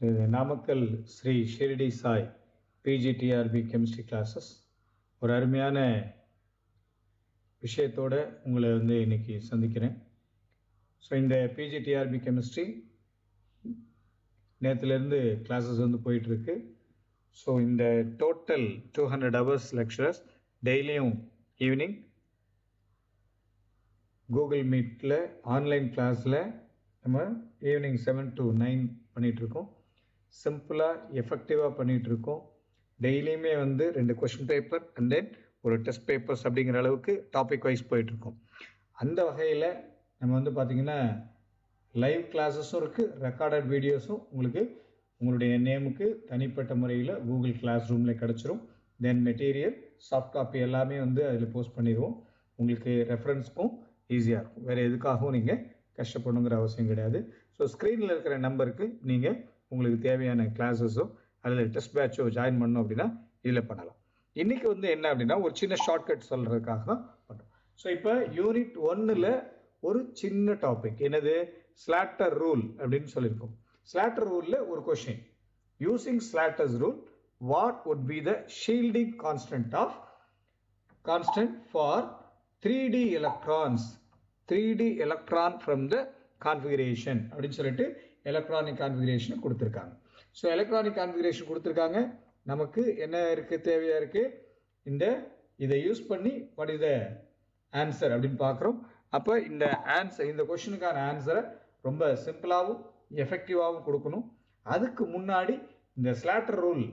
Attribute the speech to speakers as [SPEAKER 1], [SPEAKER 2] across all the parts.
[SPEAKER 1] இது Namakkal Sri Shirdi Sai PGTRB chemistry classes ஒரு அருமையான விஷயத்தோடு உங்களை இன்னைக்கு சந்திக்கிறேன். ஸோ இந்த பிஜிடிஆர்பி கெமிஸ்ட்ரி நேற்றுலேருந்து கிளாஸஸ் போயிட்டுருக்கு. ஸோ இந்த டோட்டல் 200 hours லெக்சரஸ் டெய்லியும் ஈவினிங் கூகுள் மீட்டில் ஆன்லைன் கிளாஸில் நம்ம ஈவினிங் 7 to 9 பண்ணிகிட்ருக்கோம். சிம்பிளாக எஃபெக்டிவாக பண்ணிகிட்ருக்கோம். டெய்லியுமே 2 கொஷின் பேப்பர் அண்ட் தென் ஒரு டெஸ்ட் பேப்பர்ஸ் அப்படிங்கிற அளவுக்கு டாபிக் வைஸ் போயிட்டுருக்கோம். அந்த வகையில் நம்ம பார்த்திங்கன்னா லைவ் கிளாஸஸும் இருக்குது, ரெக்கார்டட் வீடியோஸும் உங்களுக்கு உங்களுடைய நேமுக்கு தனிப்பட்ட முறையில் கூகுள் கிளாஸ் ரூமில் கிடச்சிரும். தென் மெட்டீரியல் சாஃப்ட் காப்பி எல்லாமே அதில் போஸ்ட் பண்ணிடுவோம். உங்களுக்கு ரெஃபரன்ஸ்க்கும் ஈஸியாக இருக்கும். வேறு எதுக்காகவும் நீங்கள் கஷ்டப்படணுங்கிற அவசியம் கிடையாது. ஸோ ஸ்க்ரீனில் இருக்கிற நம்பருக்கு நீங்கள் உங்களுக்கு தேவையான கிளாஸஸோ அதில் டெஸ்ட் பேட்சோ ஜாயின் பண்ணணும் அப்படின்னா இதில் பண்ணலாம். இன்றைக்கி என்ன அப்படின்னா ஒரு சின்ன ஷார்ட்கட் சொல்கிறதுக்காக தான் பண்ணுறோம். ஸோ இப்போ யூனிட் 1ல் ஒரு சின்ன டாபிக் என்னது, ஸ்லாட்டர் ரூல் அப்படின்னு சொல்லியிருக்கோம். ஸ்லாட்டர் ரூலில் ஒரு question, using Slater's rule what would be the shielding constant for 3D electrons, 3D electron from the configuration அப்படின்னு சொல்லிட்டு எலக்ட்ரானிக் கான்ஃபிகரேஷன் கொடுத்துருக்காங்க. ஸோ எலக்ட்ரானிக் கான்ஃபிகரேஷன் கொடுத்துருக்காங்க. நமக்கு என்ன இருக்குது, தேவையாக இருக்குது இதை யூஸ் பண்ணி வாட் இஸ் த ஆன்சர் அப்படின்னு பார்க்குறோம். அப்போ இந்த கொஷனுக்கான ஆன்சரை ரொம்ப சிம்பிளாகவும் எஃபெக்டிவாகவும் கொடுக்கணும். அதுக்கு முன்னாடி இந்த ஸ்லாட்டர் ரூல்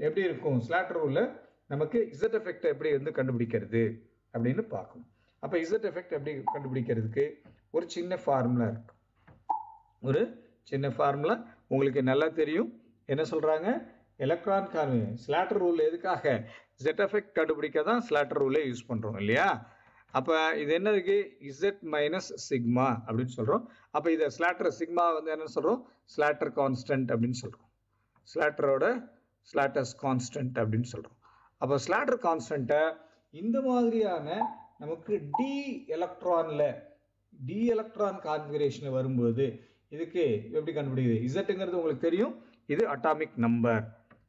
[SPEAKER 1] எப்படி இருக்கும், ஸ்லாட்டர் ரூலில் நமக்கு இசட் எஃபெக்டை எப்படி கண்டுபிடிக்கிறது அப்படின்னு பார்க்கணும். அப்போ இசட் எஃபெக்ட் எப்படி கண்டுபிடிக்கிறதுக்கு ஒரு சின்ன ஃபார்முலா இருக்கு. ஒரு சின்ன ஃபார்முலா உங்களுக்கு நல்லா தெரியும். என்ன சொல்கிறாங்க, எலக்ட்ரான் ஸ்லாட்டர் ரூல் எதுக்காக, இசட் எஃபெக்ட் கண்டுபிடிக்க தான் ஸ்லாட்டர் ரூலே யூஸ் பண்ணுறோம் இல்லையா. அப்போ இது என்னதுக்கு, இசட் மைனஸ் சிக்மா அப்படின்னு சொல்கிறோம். அப்போ இதை ஸ்லாட்டர் சிக்மா என்ன சொல்கிறோம், ஸ்லாட்டர் கான்ஸ்டன்ட் அப்படின்னு சொல்கிறோம். ஸ்லாட்டர்ஸ் கான்ஸ்டன்ட் அப்படின்னு சொல்கிறோம். அப்போ ஸ்லாட்டர் கான்ஸ்டன்ட்டை இந்த மாதிரியான நமக்கு டி எலக்ட்ரான் கான்ஃபிகரேஷன் வரும்போது இதுக்கு எப்படி கண்டுபிடிக்குது, இசட்டுங்கிறது உங்களுக்கு தெரியும், இது அட்டாமிக் நம்பர்.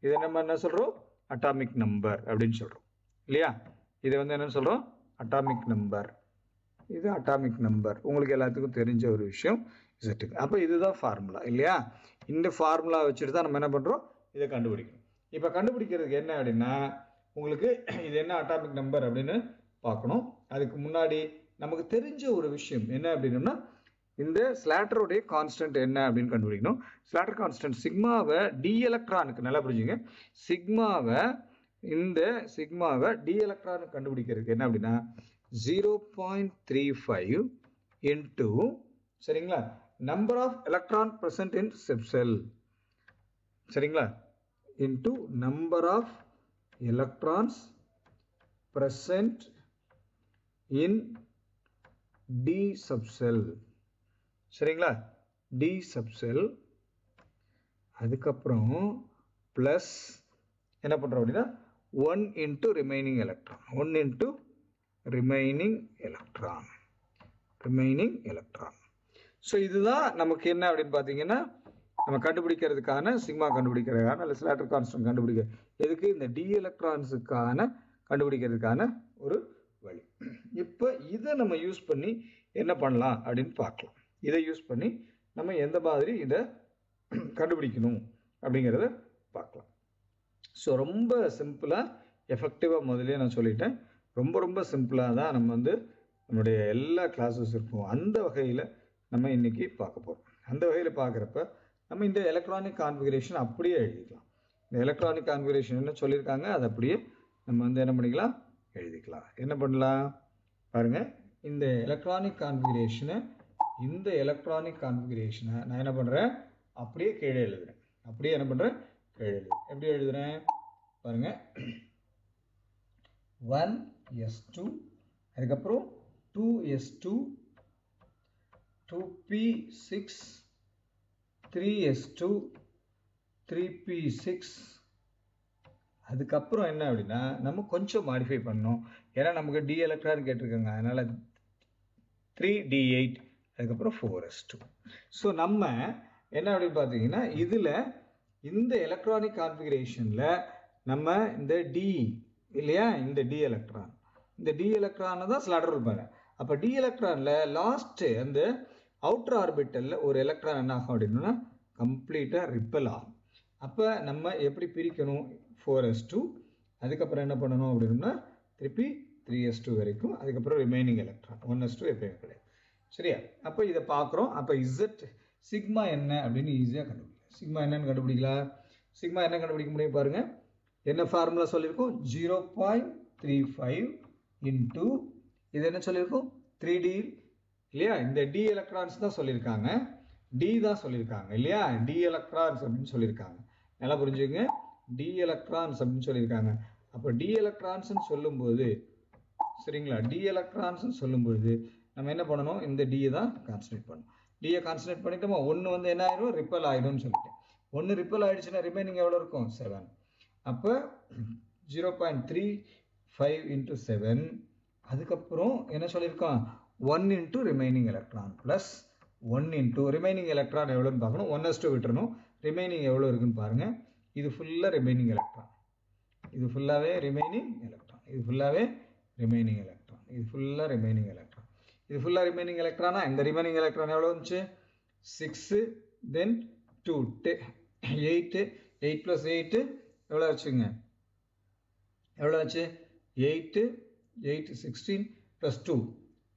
[SPEAKER 1] இதை நம்ம என்ன சொல்கிறோம், அட்டாமிக் நம்பர் அப்படின்னு சொல்கிறோம் இல்லையா. இதை என்ன சொல்கிறோம், அட்டாமிக் நம்பர். இது அட்டாமிக் நம்பர் உங்களுக்கு எல்லாத்துக்கும் தெரிஞ்ச ஒரு விஷயம் இசட்டுக்கு. அப்போ இதுதான் ஃபார்முலா இல்லையா. இந்த ஃபார்முலா வச்சுட்டு தான் நம்ம என்ன பண்ணுறோம், இதை கண்டுபிடிக்கணும். இப்போ கண்டுபிடிக்கிறதுக்கு என்ன அப்படின்னா உங்களுக்கு இது என்ன அட்டாமிக் நம்பர் அப்படின்னு பார்க்கணும். அதுக்கு முன்னாடி நமக்கு தெரிஞ்ச ஒரு விஷயம் என்ன அப்படின்னா இந்த ஸ்லாட்டருடைய கான்ஸ்டன்ட் என்ன அப்படின்னு கண்டுபிடிக்கணும். ஸ்லாட்டர் கான்ஸ்டன்ட் சிக்மாவை டி எலக்ட்ரானுக்கு நல்லா புரிஞ்சுங்க, சிக்மாவை டி எலக்ட்ரானுக்கு கண்டுபிடிக்கிறதுக்கு என்ன அப்படின்னா 0.35 இன்டூ சரிங்களா number of electron present in cell சரிங்களா into number of electrons present in D subcell சரிங்களா, D subcell. அதுக்கப்புறம் ப்ளஸ் என்ன பண்ணுறோம் அப்படின்னா 1 into remaining electron, 1 into remaining electron. So இதுதான் நமக்கு என்ன அப்படின்னு பார்த்தீங்கன்னா நம்ம கண்டுபிடிக்கிறதுக்கான சிக்மா கண்டுபிடிக்கிறதுக்கான அல்ல ஸ்லாட்டர் கான்ஸ்டன்ட் கண்டுபிடிக்க எதுக்கு இந்த டி எலக்ட்ரான்ஸுக்கான கண்டுபிடிக்கிறதுக்கான ஒரு வழி. இப்போ இதை நம்ம யூஸ் பண்ணி என்ன பண்ணலாம் அப்படின்னு பார்க்கலாம். இதை யூஸ் பண்ணி நம்ம எந்த மாதிரி இதை கண்டுபிடிக்கணும் அப்படிங்கிறத பார்க்கலாம். ஸோ ரொம்ப சிம்பிளாக எஃபெக்டிவாக முதலே நான் சொல்லிட்டேன். ரொம்ப சிம்பிளாக தான் நம்ம நம்மளுடைய எல்லா கிளாஸஸ் இருக்கும். அந்த வகையில் நம்ம இன்றைக்கி பார்க்க போகிறோம். அந்த வகையில் பார்க்குறப்ப நம்ம இந்த எலக்ட்ரானிக் கான்ஃபிகரேஷன் அப்படியே எழுதிக்கலாம். இந்த எலக்ட்ரானிக் கான்ஃபிகரேஷன் என்ன சொல்லியிருக்காங்க அதை அப்படியே நம்ம என்ன பண்ணிக்கலாம், எழுதிக்கலாம். என்ன பண்ணலாம் பாருங்கள், இந்த எலக்ட்ரானிக் கான்ஃபிகரேஷனை நான் என்ன பண்ணுறேன், அப்படியே கீழே எழுதுகிறேன். அப்படியே என்ன பண்ணுறேன், கீழே எப்படி எழுதுகிறேன் பாருங்கள், 1s2 அதுக்கப்புறம் 2s2 2p6 3s2 3p6 அதுக்கப்புறம் என்ன அப்படின்னா நம்ம கொஞ்சம் மாடிஃபை பண்ணோம். ஏன்னா நமக்கு டி எலக்ட்ரான் கேட்டிருக்காங்க, அதனால் 3d8 அதுக்கப்புறம் 4s2. ஸோ நம்ம என்ன அப்படின்னு பார்த்தீங்கன்னா இதில் இந்த எலக்ட்ரானிக் கான்ஃபிகரேஷனில் நம்ம இந்த டி இல்லையா, இந்த டி எலக்ட்ரான், இந்த டி எலக்ட்ரானை தான் ஸ்லாட்டர் ரூல் பண்ண. அப்போ டி எலக்ட்ரானில் லாஸ்ட்டு அந்த அவுட்டர் ஆர்பிட்டலில் ஒரு எலக்ட்ரான் என்ன ஆகும் அப்படின்னா கம்ப்ளீட்டாக ரிப்பல் ஆகும். அப்போ நம்ம எப்படி பிரிக்கணும், 4s2, அதுக்கப்புறம் என்ன பண்ணணும் அப்படின்னா திருப்பி 3s2 வரைக்கும், அதுக்கப்புறம் ரிமைனிங் எலக்ட்ரான் 1s2 எப்பயும் கிடையாது. சரியா? அப்போ இதை பார்க்குறோம். அப்போ இசட் சிக்மா என்ன அப்படின்னு ஈஸியாக கண்டுபிடிக்கலாம். சிக்மா என்னன்னு கண்டுபிடிக்கலாம். சிக்மா என்ன கண்டுபிடிக்க முடியும் பாருங்க. என்ன ஃபார்முலா சொல்லியிருக்கோம், 0.35 இன்டூ இது என்ன சொல்லியிருக்கோம் 3D இல்லையா. இந்த டி எலக்ட்ரான்ஸ் தான் சொல்லியிருக்காங்க, டி தான் சொல்லியிருக்காங்க இல்லையா, டி எலக்ட்ரான்ஸ் அப்படின்னு சொல்லியிருக்காங்க. நல்லா புரிஞ்சுங்க, டி எலக்ட்ரான்ஸ் அப்படின்னு சொல்லியிருக்காங்க. அப்போ டி எலக்ட்ரான்ஸ்ன்னு சொல்லும்போது சரிங்களா, டி எலக்ட்ரான்ஸ்ன்னு சொல்லும்போது நம்ம என்ன பண்ணணும், இந்த டியை தான் கான்சன்ட்ரேட் பண்ணணும். டியை கான்சன்ட்ரேட் பண்ணிட்டோமா, ஒன்று வந்து என்ன ஆயிடும், ரிப்பல் ஆகிடும்னு சொல்லிட்டேன். ஒன்று ரிப்பல் ஆகிடுச்சுன்னா ரிமைனிங் எவ்வளோ இருக்கும், 7. அப்போ 0.35 இன்ட்டு 7, அதுக்கப்புறம் என்ன சொல்லியிருக்கோம் 1 into remaining electron plus 1 into remaining electron எவ்வளோன்னு பார்க்கணும். 1s2 விட்டுறணும், ரிமைனிங் எவ்வளோ இருக்குன்னு பாருங்கள். இது ஃபுல்லாக ரிமைனிங் எலக்ட்ரான், இது ஃபுல்லாகவே ரிமைனிங் எலக்ட்ரான், இது ஃபுல்லாகவே ரிமைனிங் எலக்ட்ரான், இது ஃபுல்லாக ரிமைனிங் எலக்ட்ரான், இது ஃபுல்லாக ரிமைனிங் எலக்ட்ரானா இந்த ரிமைனிங் எலக்ட்ரான் எவ்வளோ வந்துச்சு 6, தென் 2 8, 8 + 8 எவ்வளோ ஆச்சுங்க, எவ்வளோ ஆச்சு 8, 8 16 + 2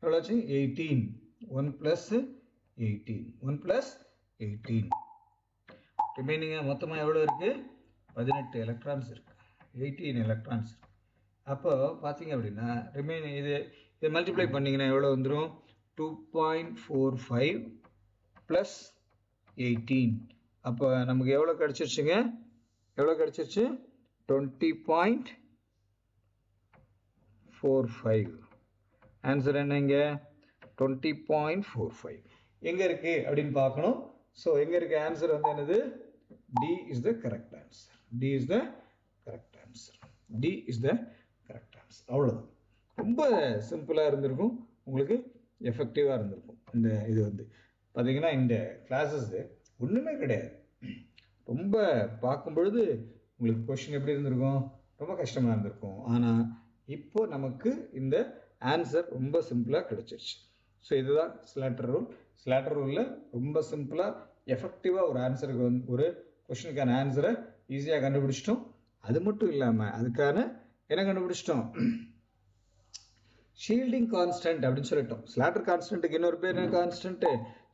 [SPEAKER 1] எவ்வளோ ஆச்சு 18, 1 + 18, 1 + 18. ரிமைனிங்காக மொத்தமாக எவ்வளோ இருக்குது 18 எலக்ட்ரான்ஸ் இருக்குது, 18 எலக்ட்ரான்ஸ் இருக்குது. அப்போ பார்த்தீங்க அப்படின்னா ரிமைனிங் இதை மல்டிப்ளை பண்ணிங்கன்னா எவ்வளோ வந்துடும் 2.45 + 18. அப்போ நமக்கு எவ்வளோ கிடச்சிருச்சுங்க, எவ்வளோ கிடச்சிருச்சு 20.45. ஆன்சர் என்னங்க 20.45 எங்கே இருக்குது அப்படின்னு பார்க்கணும். ஸோ எங்கே இருக்குது ஆன்சர் வந்து என்னது, D is the correct answer, D is the correct answer, D is the correct answer. அவ்வளோதான், ரொம்ப சிம்பிளாக இருந்திருக்கும், உங்களுக்கு எஃபெக்டிவாக இருந்திருக்கும். இந்த இது வந்து பார்த்தீங்கன்னா இந்த கிளாஸஸ் ஒன்றுமே கிடையாது, ரொம்ப பார்க்கும் பொழுது உங்களுக்கு கொஸ்டின் எப்படி இருந்திருக்கும், ரொம்ப கஷ்டமாக இருந்திருக்கும். ஆனால் இப்போ நமக்கு இந்த ஆன்சர் ரொம்ப சிம்பிளாக கிடைச்சிருச்சு. ஸோ இதுதான் ஸ்லாட்டர் ரூல். ஸ்லாட்டர் ரூலில் ரொம்ப சிம்பிளாக எஃபெக்டிவாக ஒரு ஆன்சருக்கு வந்து ஒரு கொஸ்டினுக்கான ஆன்சரை ஈஸியாக கண்டுபிடிச்சிட்டோம். அது மட்டும் இல்லாமல் அதுக்கான என்ன கண்டுபிடிச்சிட்டோம், ஷீல்டிங் கான்ஸ்டன்ட் அப்படின்னு சொல்லிட்டோம். ஸ்லாட்டர் கான்ஸ்டன்ட்டுக்கு இன்னொரு பேர் என்ன constant,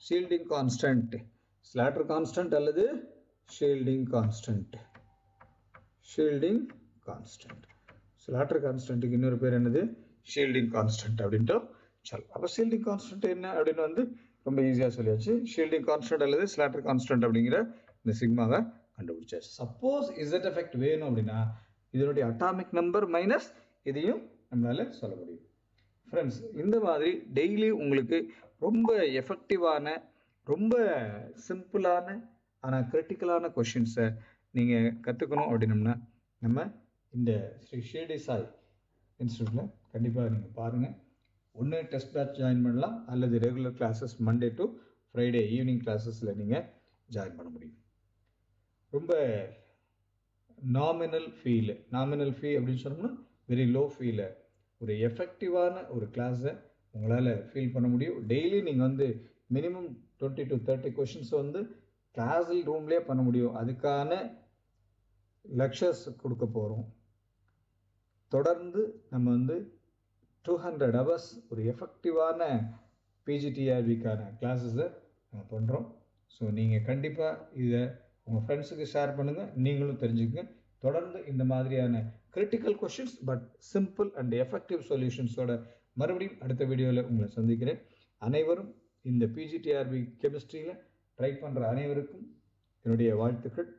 [SPEAKER 1] shielding constant. Slater constant அல்லது shielding constant, shielding constant. Slater கான்ஸ்டன்ட்டுக்கு இன்னொரு பேர் என்னது, ஷீல்டிங் கான்ஸ்டன்ட் அப்படின்ட்டு சொல்லலாம். அப்போ ஷீல்டிங் கான்ஸ்டன்ட் என்ன அப்படின்னு வந்து ரொம்ப ஈஸியாக சொல்லியாச்சு. ஷீல்டிங் கான்ஸ்டன்ட் அல்லது ஸ்லாட்டர் கான்ஸ்டன்ட் அப்படிங்கிற இந்த சிக்மாவை கண்டுபிடிச்சாச்சு. சப்போஸ் இசட் எஃபெக்ட் வேணும் அப்படின்னா இதனுடைய அட்டாமிக் நம்பர் மைனஸ் இதையும் நம்மளால சொல்ல முடியும். ஃப்ரெண்ட்ஸ், இந்த மாதிரி டெய்லி உங்களுக்கு ரொம்ப எஃபெக்டிவான, ரொம்ப சிம்பிளான ஆனால் கிரிட்டிக்கலான கொஷின்ஸை நீங்கள் கற்றுக்கணும் அப்படின்னம்னா நம்ம இந்த ஸ்ரீ ஷிரடி சாய் இன்ஸ்டியூட்டில் கண்டிப்பாக நீங்கள் பாருங்கள். ஒன்று டெஸ்ட் பேட்ச் ஜாயின் பண்ணலாம், அல்லது regular classes Monday to Friday evening கிளாஸஸில் நீங்கள் ஜாயின் பண்ண முடியும். ரொம்ப நாமினல் ஃபீ அப்படின்னு சொன்னோம்னா வெரி லோ ஃபீல ஒரு எஃபெக்டிவான ஒரு கிளாஸை உங்களால் ஃபீல் பண்ண முடியும். டெய்லி நீங்கள் வந்து மினிமம் 20 to 30 கொஷின்ஸ் வந்து கிளாஸில் ரூம்லேயே பண்ண முடியும். அதுக்கான லெக்சர்ஸ் கொடுக்க போகிறோம். தொடர்ந்து நம்ம வந்து 200 hours ஒரு எஃபெக்டிவான பிஜிடிஆர்பிக்கான கிளாஸஸை நம்ம பண்ணுறோம். ஸோ நீங்கள் கண்டிப்பாக இதை உங்கள் ஃப்ரெண்ட்ஸுக்கு ஷேர் பண்ணுங்கள், நீங்களும் தெரிஞ்சுக்கங்க. தொடர்ந்து இந்த மாதிரியான critical questions but simple and effective சொல்யூஷன்ஸோட மறுபடியும் அடுத்த வீடியோவில் உங்களை சந்திக்கிறேன். அனைவரும் இந்த பிஜிடிஆர்பி கெமிஸ்ட்ரியில் ட்ரை பண்ணுற அனைவருக்கும் என்னுடைய வாழ்த்துக்கள்.